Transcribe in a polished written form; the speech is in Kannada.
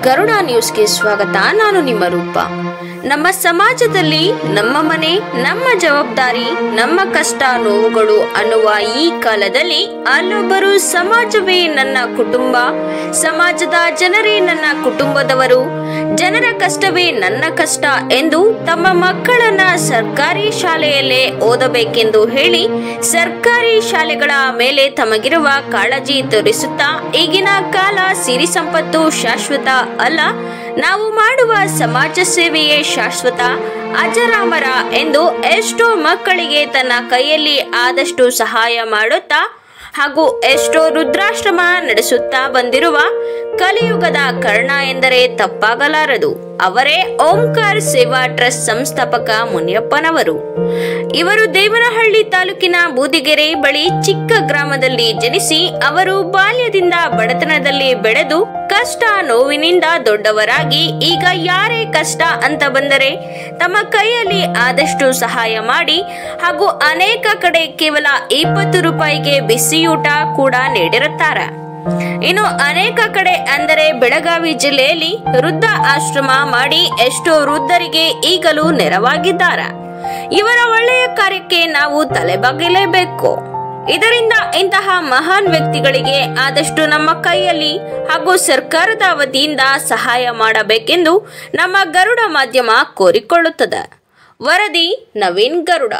ಗರುಡ ನ್ಯೂಸ್ಗೆ ಸ್ವಾಗತ. ನಾನು ನಿಮ್ಮ ರೂಪ. ನಮ್ಮ ಸಮಾಜದಲ್ಲಿ ನಮ್ಮ ಮನೆ ನಮ್ಮ ಜವಾಬ್ದಾರಿ, ನಮ್ಮ ಕಷ್ಟ ನೋವುಗಳು ಅನ್ನುವ ಈ ಕಾಲದಲ್ಲಿ ಅಲ್ಲೊಬ್ಬರು ಸಮಾಜವೇ ನನ್ನ ಕುಟುಂಬ, ಸಮಾಜದ ಜನರೇ ನನ್ನ ಕುಟುಂಬದವರು, ಜನರ ಕಷ್ಟವೇ ನನ್ನ ಕಷ್ಟ ಎಂದು ತಮ್ಮ ಮಕ್ಕಳನ್ನ ಸರ್ಕಾರಿ ಶಾಲೆಯಲ್ಲೇ ಓದಬೇಕೆಂದು ಹೇಳಿ ಸರ್ಕಾರಿ ಶಾಲೆಗಳ ಮೇಲೆ ತಮಗಿರುವ ಕಾಳಜಿ ತೋರಿಸುತ್ತಾ ಈಗಿನ ಕಾಲ ಸಿರಿ ಸಂಪತ್ತು ಶಾಶ್ವತ ಅಲ್ಲ, ನಾವು ಮಾಡುವ ಸಮಾಜ ಸೇವೆಯೇ ಶಾಶ್ವತ, ಅಜರಾಮರ ಎಂದು ಎಷ್ಟೋ ಮಕ್ಕಳಿಗೆ ತನ್ನ ಕೈಯಲ್ಲಿ ಆದಷ್ಟು ಸಹಾಯ ಮಾಡುತ್ತಾ ಹಾಗೂ ಎಷ್ಟೋ ವೃದ್ಧಾಶ್ರಮ ನಡೆಸುತ್ತಾ ಬಂದಿರುವ ಕಲಿಯುಗದ ಕರ್ಣ ಎಂದರೆ ತಪ್ಪಾಗಲಾರದು. ಅವರೇ ಓಂಕಾರ ಸೇವಾ ಟ್ರಸ್ಟ್ ಸಂಸ್ಥಾಪಕ ಮುನಿಯಪ್ಪನವರು. ಇವರು ದೇವನಹಳ್ಳಿ ತಾಲೂಕಿನ ಬೂದಿಗೆರೆ ಬಳಿ ಚಿಕ್ಕ ಗ್ರಾಮದಲ್ಲಿ ಜನಿಸಿ ಅವರು ಬಾಲ್ಯದಿಂದ ಬಡತನದಲ್ಲಿ ಬೆಳೆದು ಕಷ್ಟ ನೋವಿನಿಂದ ದೊಡ್ಡವರಾಗಿ ಈಗ ಯಾರೇ ಕಷ್ಟ ಅಂತ ಬಂದರೆ ತಮ್ಮ ಕೈಯಲ್ಲಿ ಆದಷ್ಟು ಸಹಾಯ ಮಾಡಿ ಹಾಗೂ ಅನೇಕ ಕಡೆ ಕೇವಲ 20 ರೂಪಾಯಿಗೆ ಬಿಸಿಯೂಟ ಕೂಡ ನೀಡಿರುತ್ತಾರೆ. ಇನ್ನು ಅನೇಕ ಕಡೆ ಅಂದರೆ ಬೆಳಗಾವಿ ಜಿಲ್ಲೆಯಲ್ಲಿ ವೃದ್ಧ ಆಶ್ರಮ ಮಾಡಿ ಎಷ್ಟೋ ವೃದ್ಧರಿಗೆ ಈಗಲೂ ನೆರವಾಗಿದ್ದಾರೆ. ಇವರ ಒಳ್ಳೆಯ ಕಾರ್ಯಕ್ಕೆ ನಾವು ತಲೆಬಾಗಲೇಬೇಕು. ಇದರಿಂದ ಇಂತಹ ಮಹಾನ್ ವ್ಯಕ್ತಿಗಳಿಗೆ ಆದಷ್ಟು ನಮ್ಮ ಕೈಯಲ್ಲಿ ಹಾಗೂ ಸರ್ಕಾರದ ವತಿಯಿಂದ ಸಹಾಯ ಮಾಡಬೇಕೆಂದು ನಮ್ಮ ಗರುಡ ಮಾಧ್ಯಮ ಕೋರಿಕೊಳ್ಳುತ್ತದೆ. ವರದಿ ನವೀನ್ ಗರುಡ.